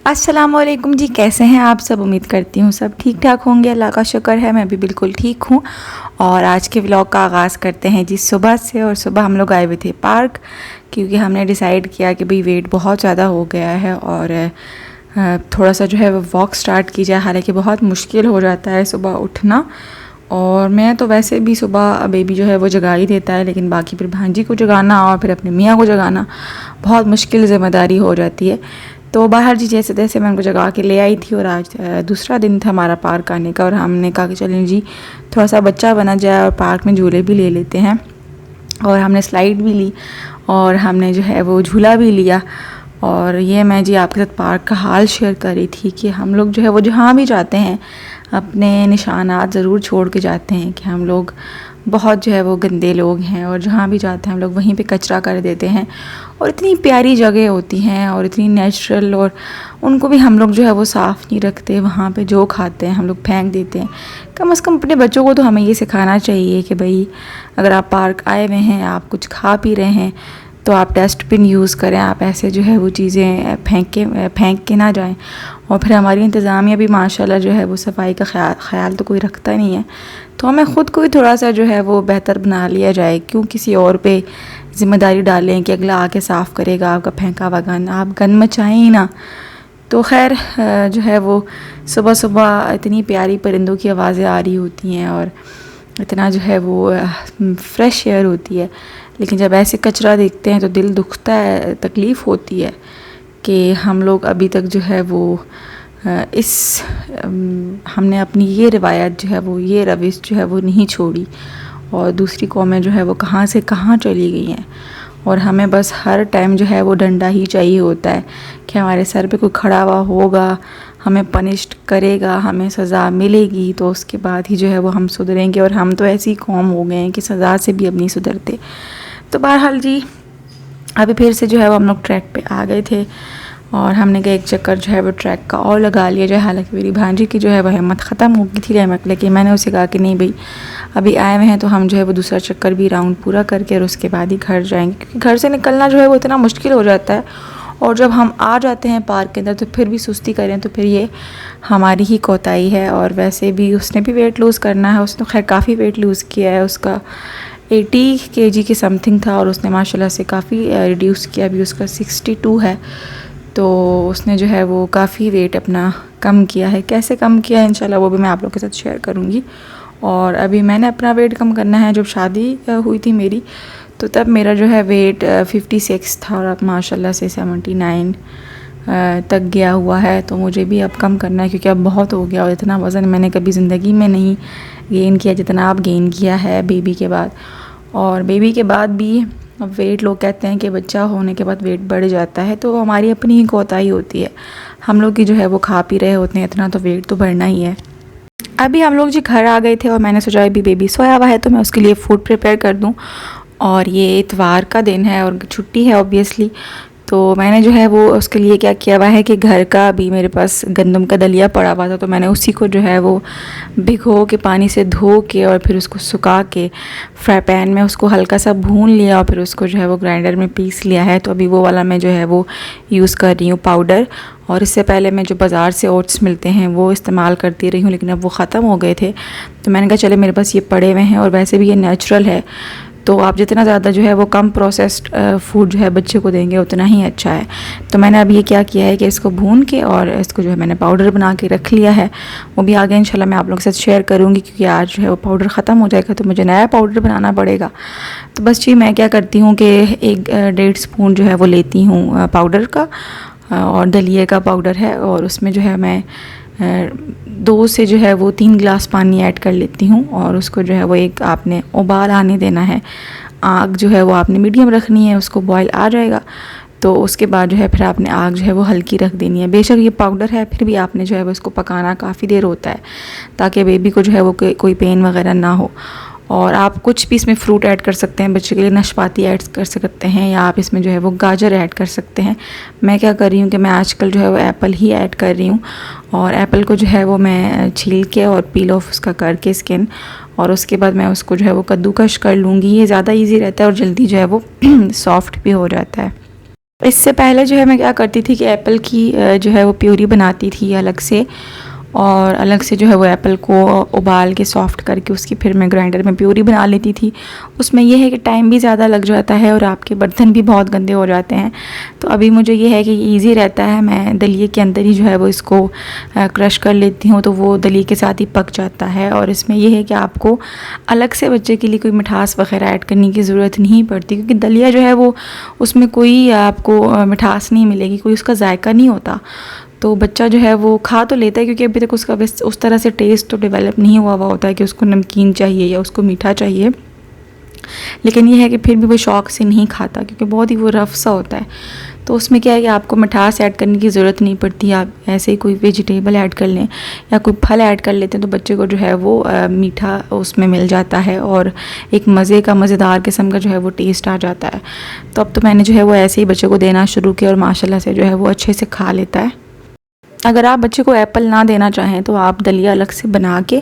अस्सलामुअलैकुम जी, कैसे हैं आप सब। उम्मीद करती हूँ सब ठीक ठाक होंगे। अल्लाह का शुक्र है, मैं भी बिल्कुल ठीक हूँ। और आज के व्लॉग का आगाज़ करते हैं जी सुबह से। और सुबह हम लोग आए हुए थे पार्क, क्योंकि हमने डिसाइड किया कि भाई वेट बहुत ज़्यादा हो गया है और थोड़ा सा जो है वो वॉक स्टार्ट की जाए। हालांकि बहुत मुश्किल हो जाता है सुबह उठना, और मैं तो वैसे भी सुबह बेबी जो है वो जगा ही देता है, लेकिन बाकी फिर भांजी को जगाना और फिर अपने मियाँ को जगाना बहुत मुश्किल ज़िम्मेदारी हो जाती है। तो बाहर जी जैसे तैसे मैं उनको जगा के ले आई थी। और आज दूसरा दिन था हमारा पार्क आने का, और हमने कहा कि चलें जी थोड़ा सा बच्चा बना जाए और पार्क में झूले भी ले लेते हैं। और हमने स्लाइड भी ली और हमने जो है वो झूला भी लिया। और ये मैं जी आपके साथ पार्क का हाल शेयर कर रही थी कि हम लोग जो है वो जहाँ भी जाते हैं अपने निशानात ज़रूर छोड़ के जाते हैं कि हम लोग बहुत जो है वो गंदे लोग हैं, और जहाँ भी जाते हैं हम लोग वहीं पे कचरा कर देते हैं। और इतनी प्यारी जगह होती हैं और इतनी नेचुरल, और उनको भी हम लोग जो है वो साफ़ नहीं रखते। वहाँ पे जो खाते हैं हम लोग फेंक देते हैं। कम से कम अपने बच्चों को तो हमें ये सिखाना चाहिए कि भाई अगर आप पार्क आए हुए हैं, आप कुछ खा पी रहे हैं, तो आप डस्टबिन यूज़ करें। आप ऐसे जो है वो चीज़ें फेंक के ना जाएं। और फिर हमारी इंतज़ामिया भी माशाल्लाह जो है वो सफाई का ख्याल तो कोई रखता नहीं है। तो हमें ख़ुद को ही थोड़ा सा जो है वो बेहतर बना लिया जाए, क्यों किसी और पे ज़िम्मेदारी डालें कि अगला आके साफ़ करेगा आपका फेंका हुआ गन। आप गन मचाएं ही ना। तो खैर जो है वो सुबह सुबह इतनी प्यारी परिंदों की आवाज़ें आ रही होती हैं और इतना जो है वो फ्रेश एयर होती है। लेकिन जब ऐसे कचरा देखते हैं तो दिल दुखता है, तकलीफ़ होती है कि हम लोग अभी तक जो है वो हमने अपनी ये रिवायत जो है वो, ये रविश जो है वो नहीं छोड़ी। और दूसरी कौमें जो है वो कहाँ से कहाँ चली गई हैं, और हमें बस हर टाइम जो है वो डंडा ही चाहिए होता है कि हमारे सर पे कोई खड़ा हुआ होगा, हमें पनिश्ड करेगा, हमें सज़ा मिलेगी, तो उसके बाद ही जो है वो हम सुधरेंगे। और हम तो ऐसी कौम हो गए हैं कि सज़ा से भी अब नहीं सुधरते। तो बहरहाल जी अभी फिर से जो है वो हम लोग ट्रैक पे आ गए थे, और हमने कहा एक चक्कर जो है वो ट्रैक का और लगा लिया जाए। हालांकि मेरी भांजी की जो है वह हिम्मत ख़त्म हो गई थी रहमत, लेकिन मैंने उसे कहा कि नहीं भाई अभी आए हुए हैं तो हम जो है वो दूसरा चक्कर भी राउंड पूरा करके और उसके बाद ही घर जाएंगे, क्योंकि घर से निकलना जो है वो इतना मुश्किल हो जाता है। और जब हम आ जाते हैं पार्क के अंदर तो फिर भी सुस्ती करें तो फिर ये हमारी ही कोताही है। और वैसे भी उसने भी वेट लूज़ करना है, उसने खैर काफ़ी वेट लूज़ किया है। उसका 80 kg के समथिंग था और उसने माशाल्लाह से काफ़ी रिड्यूस किया। अभी उसका 62 है। तो उसने जो है वो काफ़ी वेट अपना कम किया है। कैसे कम किया है इंशाल्लाह वो भी मैं आप लोगों के साथ शेयर करूँगी। और अभी मैंने अपना वेट कम करना है। जब शादी हुई थी मेरी तो तब मेरा जो है वेट 56 था, और अब माशाल्लाह से 79 तक गया हुआ है। तो मुझे भी अब कम करना है, क्योंकि अब बहुत हो गया और इतना वज़न मैंने कभी ज़िंदगी में नहीं गेन किया जितना अब गेन किया है बेबी के बाद। और बेबी के बाद भी अब वेट, लोग कहते हैं कि बच्चा होने के बाद वेट बढ़ जाता है, तो हमारी अपनी ही कोताही होती है। हम लोग की जो है वो खा पी रहे होते हैं इतना, तो वेट तो बढ़ना ही है। अभी हम लोग जी घर आ गए थे और मैंने सोचा अभी बेबी सोया हुआ है तो मैं उसके लिए फ़ूड प्रिपेयर कर दूं। और ये इतवार का दिन है और छुट्टी है ऑब्वियसली। तो मैंने जो है वो उसके लिए क्या किया हुआ है कि घर का अभी मेरे पास गंदम का दलिया पड़ा हुआ था, तो मैंने उसी को जो है वो भिगो के पानी से धो के और फिर उसको सुखा के फ्राई पैन में उसको हल्का सा भून लिया और फिर उसको जो है वो ग्राइंडर में पीस लिया है। तो अभी वो वाला मैं जो है वो यूज़ कर रही हूँ पाउडर। और इससे पहले मैं जो बाज़ार से ओट्स मिलते हैं वो इस्तेमाल करती रही हूँ, लेकिन अब वो ख़त्म हो गए थे। तो मैंने कहा चले मेरे पास ये पड़े हुए हैं और वैसे भी ये नेचुरल है, तो आप जितना ज़्यादा जो है वो कम प्रोसेस्ड फूड जो है बच्चे को देंगे उतना ही अच्छा है। तो मैंने अब ये क्या किया है कि इसको भून के और इसको जो है मैंने पाउडर बना के रख लिया है। वो भी आगे इंशाल्लाह मैं आप लोगों के साथ शेयर करूँगी, क्योंकि आज जो है वो पाउडर ख़त्म हो जाएगा तो मुझे नया पाउडर बनाना पड़ेगा। तो बस जी मैं क्या करती हूँ कि 1-1.5 स्पून जो है वो लेती हूँ पाउडर का, और दलिए का पाउडर है, और उसमें जो है मैं 2 से जो है वो 3 गिलास पानी ऐड कर लेती हूँ। और उसको जो है वो एक आपने उबाल आने देना है। आग जो है वो आपने मीडियम रखनी है, उसको बॉयल आ जाएगा तो उसके बाद जो है फिर आपने आग जो है वो हल्की रख देनी है। बेशक ये पाउडर है फिर भी आपने जो है वो इसको पकाना काफ़ी देर होता है, ताकि बेबी को जो है वो कोई पेन वगैरह ना हो। और आप कुछ भी इसमें फ्रूट ऐड कर सकते हैं, बच्चे के लिए नाशपाती ऐड कर सकते हैं, या आप इसमें जो है वो गाजर ऐड कर सकते हैं। मैं क्या कर रही हूँ कि मैं आजकल जो है वो एप्पल ही ऐड कर रही हूँ। और एप्पल को जो है वो मैं छील के और पील ऑफ उसका करके स्किन, और उसके बाद मैं उसको जो है वो कद्दूकश कर लूँगी। ये ज़्यादा ईजी रहता है और जल्दी जो है वो सॉफ्ट भी हो जाता है। इससे पहले जो है मैं क्या करती थी कि एप्पल की जो है वो प्यूरी बनाती थी अलग से, और अलग से जो है वो एप्पल को उबाल के सॉफ़्ट करके उसकी फिर मैं ग्राइंडर में प्यूरी बना लेती थी। उसमें ये है कि टाइम भी ज़्यादा लग जाता है और आपके बर्तन भी बहुत गंदे हो जाते हैं। तो अभी मुझे ये है कि ईज़ी रहता है, मैं दलिए के अंदर ही जो है वो इसको क्रश कर लेती हूँ, तो वो दलिए के साथ ही पक जाता है। और इसमें यह है कि आपको अलग से बच्चे के लिए कोई मिठास वगैरह ऐड करने की ज़रूरत नहीं पड़ती, क्योंकि दलिया जो है वो उसमें कोई आपको मिठास नहीं मिलेगी, कोई उसका जायका नहीं होता। तो बच्चा जो है वो खा तो लेता है, क्योंकि अभी तक उसका उस तरह से टेस्ट तो डेवलप नहीं हुआ होता है कि उसको नमकीन चाहिए या उसको मीठा चाहिए। लेकिन ये है कि फिर भी वो शौक़ से नहीं खाता, क्योंकि बहुत ही वो रफ़ सा होता है। तो उसमें क्या है कि आपको मिठास ऐड करने की ज़रूरत नहीं पड़ती, आप ऐसे ही कोई वेजिटेबल ऐड कर लें या कोई फल ऐड कर लेते हैं, तो बच्चे को जो है वो मीठा उसमें मिल जाता है और एक मज़ेदार किस्म का जो है वो टेस्ट आ जाता है। तो अब तो मैंने जो है वो ऐसे ही बच्चे को देना शुरू किया और माशाल्लाह से जो है वो अच्छे से खा लेता है। अगर आप बच्चे को एप्पल ना देना चाहें तो आप दलिया अलग से बना के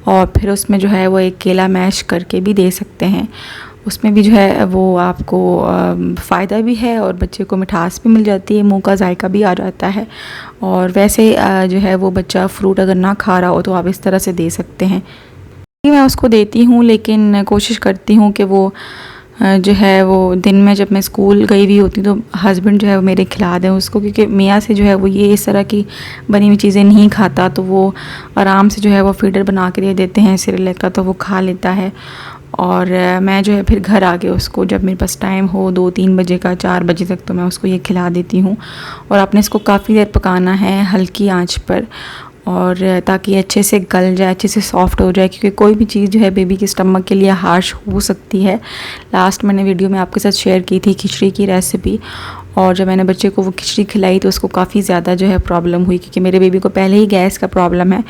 और फिर उसमें जो है वो एक केला मैश करके भी दे सकते हैं। उसमें भी जो है वो आपको फ़ायदा भी है और बच्चे को मिठास भी मिल जाती है, मुंह का जायका भी आ जाता है। और वैसे जो है वो बच्चा फ्रूट अगर ना खा रहा हो तो आप इस तरह से दे सकते हैं। मैं उसको देती हूँ, लेकिन कोशिश करती हूँ कि वो जो है वो दिन में जब मैं स्कूल गई हुई होती तो हस्बैंड जो है वो मेरे खिला दें उसको, क्योंकि मियाँ से जो है वो ये इस तरह की बनी हुई चीज़ें नहीं खाता, तो वो आराम से जो है वो फीडर बना के दे देते हैं सिरेलैक का, तो वो खा लेता है। और मैं जो है फिर घर आके उसको जब मेरे पास टाइम हो 2-3 बजे का 4 बजे तक, तो मैं उसको ये खिला देती हूँ। और आपने इसको काफ़ी देर पकाना है हल्की आंच पर, और ताकि अच्छे से गल जाए, अच्छे से सॉफ़्ट हो जाए, क्योंकि कोई भी चीज़ जो है बेबी के स्टमक के लिए हार्श हो सकती है। लास्ट मैंने वीडियो में आपके साथ शेयर की थी खिचड़ी की रेसिपी, और जब मैंने बच्चे को वो खिचड़ी खिलाई तो उसको काफ़ी ज़्यादा जो है प्रॉब्लम हुई, क्योंकि मेरे बेबी को पहले ही गैस का प्रॉब्लम है,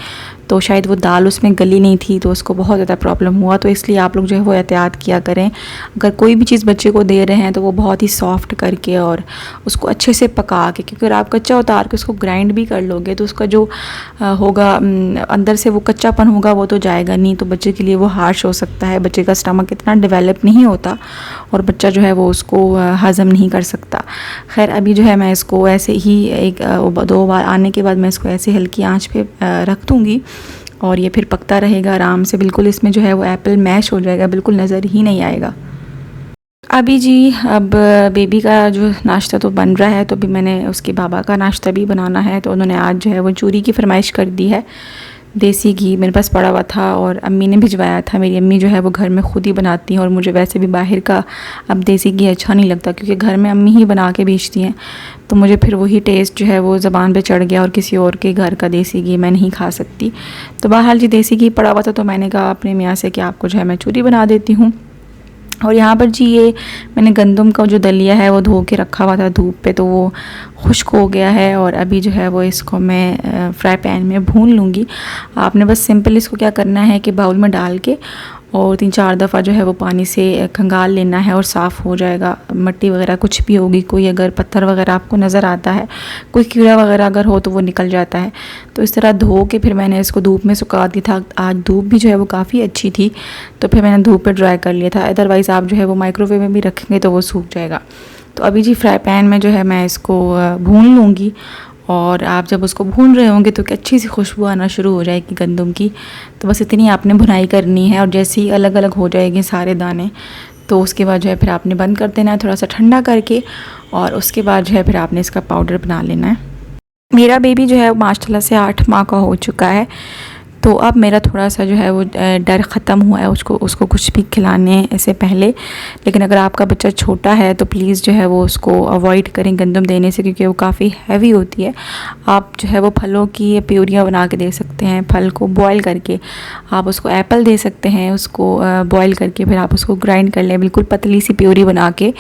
तो शायद वो दाल उसमें गली नहीं थी तो उसको बहुत ज़्यादा प्रॉब्लम हुआ। तो इसलिए आप लोग जो है वो एहतियात किया करें, अगर कोई भी चीज़ बच्चे को दे रहे हैं तो वो बहुत ही सॉफ्ट करके और उसको अच्छे से पका के, क्योंकि अगर आप कच्चा उतार के उसको ग्राइंड भी कर लोगे तो उसका जो होगा अंदर से वो कच्चापन होगा वो तो जाएगा नहीं, तो बच्चे के लिए वो हार्श हो सकता है। बच्चे का स्टमक इतना डेवलप नहीं होता और बच्चा जो है वो उसको हज़म नहीं कर सकता। खैर अभी जो है मैं इसको ऐसे ही 1-2 बार आने के बाद मैं इसको ऐसे हल्की आंच पे रख दूँगी और ये फिर पकता रहेगा आराम से। बिल्कुल इसमें जो है वो एप्पल मैश हो जाएगा, बिल्कुल नज़र ही नहीं आएगा। अभी जी अब बेबी का जो नाश्ता तो बन रहा है, तो अभी मैंने उसके बाबा का नाश्ता भी बनाना है। तो उन्होंने आज जो है वो चूरी की फरमाइश कर दी है। देसी घी मेरे पास पड़ा हुआ था और अम्मी ने भिजवाया था। मेरी अम्मी जो है वो घर में ख़ुद ही बनाती हैं और मुझे वैसे भी बाहर का अब देसी घी अच्छा नहीं लगता, क्योंकि घर में अम्मी ही बना के बेचती हैं, तो मुझे फिर वही टेस्ट जो है वो ज़बान पे चढ़ गया और किसी और के घर का देसी घी मैं नहीं खा सकती। तो बहरहाल जी देसी घी पड़ा हुआ था, तो मैंने कहा अपने मियाँ से कि आपको जो है मैं चूरी बना देती हूँ। और यहाँ पर जी ये मैंने गंदम का जो दलिया है वो धो के रखा हुआ था धूप पे, तो वो खुश्क हो गया है और अभी जो है वो इसको मैं फ्राई पैन में भून लूँगी। आपने बस सिंपल इसको क्या करना है कि बाउल में डाल के और 3-4 दफ़ा जो है वो पानी से खंगाल लेना है और साफ़ हो जाएगा। मिट्टी वगैरह कुछ भी होगी, कोई अगर पत्थर वगैरह आपको नज़र आता है, कोई कीड़ा वगैरह अगर हो तो वो निकल जाता है। तो इस तरह धो के फिर मैंने इसको धूप में सुखा दिया था। आज धूप भी जो है वो काफ़ी अच्छी थी, तो फिर मैंने धूप पे ड्राई कर लिया था। अदरवाइज़ आप जो है वो माइक्रोवेव में भी रखेंगे तो वो सूख जाएगा। तो अभी जी फ्राई पैन में जो है मैं इसको भून लूँगी, और आप जब उसको भून रहे होंगे तो एक अच्छी सी खुशबू आना शुरू हो जाएगी गंदम की। तो बस इतनी आपने भुनाई करनी है, और जैसे ही अलग अलग हो जाएंगे सारे दाने तो उसके बाद जो है फिर आपने बंद कर देना है थोड़ा सा ठंडा करके, और उसके बाद जो है फिर आपने इसका पाउडर बना लेना है। मेरा बेबी जो है माशाल्लाह से 8 माह का हो चुका है, तो अब मेरा थोड़ा सा जो है वो डर ख़त्म हुआ है उसको कुछ भी खिलाने से पहले। लेकिन अगर आपका बच्चा छोटा है तो प्लीज़ जो है वो उसको अवॉइड करें गंदम देने से, क्योंकि वो काफ़ी हैवी होती है। आप जो है वो फलों की प्यूरियाँ बना के दे सकते हैं, फल को बॉयल करके। आप उसको एप्पल दे सकते हैं, उसको बॉयल करके फिर आप उसको ग्राइंड कर लें, बिल्कुल पतली सी प्यूरी बना के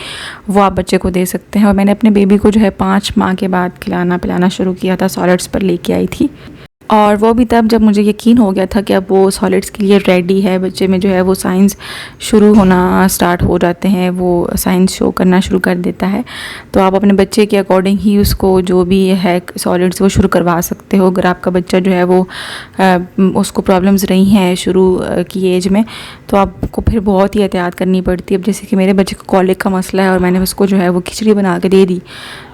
वो आप बच्चे को दे सकते हैं। और मैंने अपने बेबी को जो है 5 माह के बाद खिलाना पिलाना शुरू किया था, सॉलिड्स पर लेके आई थी। और वो भी तब जब मुझे यकीन हो गया था कि अब वो सॉलिड्स के लिए रेडी है, बच्चे में जो है वो साइंस शुरू होना स्टार्ट हो जाते हैं, वो साइंस शो करना शुरू कर देता है। तो आप अपने बच्चे के अकॉर्डिंग ही उसको जो भी है सॉलिड्स वो शुरू करवा सकते हो। अगर आपका बच्चा जो है वो उसको प्रॉब्लम्स रही हैं शुरू की एज में, तो आपको फिर बहुत ही एहतियात करनी पड़ती है। अब जैसे कि मेरे बच्चे को कॉलिक का मसला है और मैंने उसको जो है वो खिचड़ी बना के दे दी,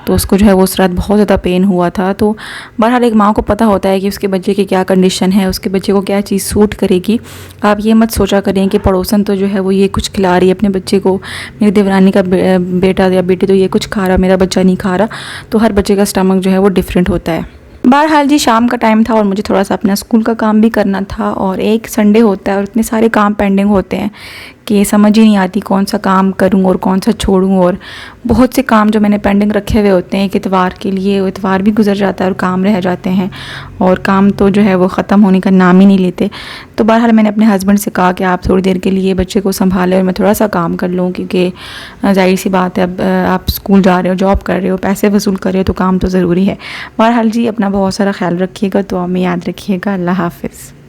तो उसको जो है वो उस रात बहुत ज़्यादा पेन हुआ था। तो बहरहाल एक माँ को पता होता है कि उसके बच्चे की क्या कंडीशन है, उसके बच्चे को क्या चीज़ सूट करेगी। आप ये मत सोचा करें कि पड़ोसन तो जो है वो ये कुछ खिला रही है अपने बच्चे को, मेरी देवरानी का बेटा या बेटी तो ये कुछ खा रहा, मेरा बच्चा नहीं खा रहा। तो हर बच्चे का स्टमक जो है वो डिफरेंट होता है। बहरहाल जी शाम का टाइम था और मुझे थोड़ा सा अपना स्कूल का काम भी करना था, और एक संडे होता है और इतने सारे काम पेंडिंग होते हैं कि समझ ही नहीं आती कौन सा काम करूं और कौन सा छोड़ूं। और बहुत से काम जो मैंने पेंडिंग रखे हुए होते हैं, एक इतवार के लिए, वो इतवार भी गुजर जाता है और काम रह जाते हैं, और काम तो जो है वो ख़त्म होने का नाम ही नहीं लेते। तो बहरहाल मैंने अपने हस्बैंड से कहा कि आप थोड़ी देर के लिए बच्चे को संभालें और मैं थोड़ा सा काम कर लूँ, क्योंकि जाहिर सी बात है अब आप स्कूल जा रहे हो, जॉब कर रहे हो, पैसे वसूल कर रहे हो, तो काम तो ज़रूरी है। बहरहाल जी अपना बहुत सारा ख्याल रखिएगा, तो हमें याद रखिएगा। अल्लाह हाफ़िज़।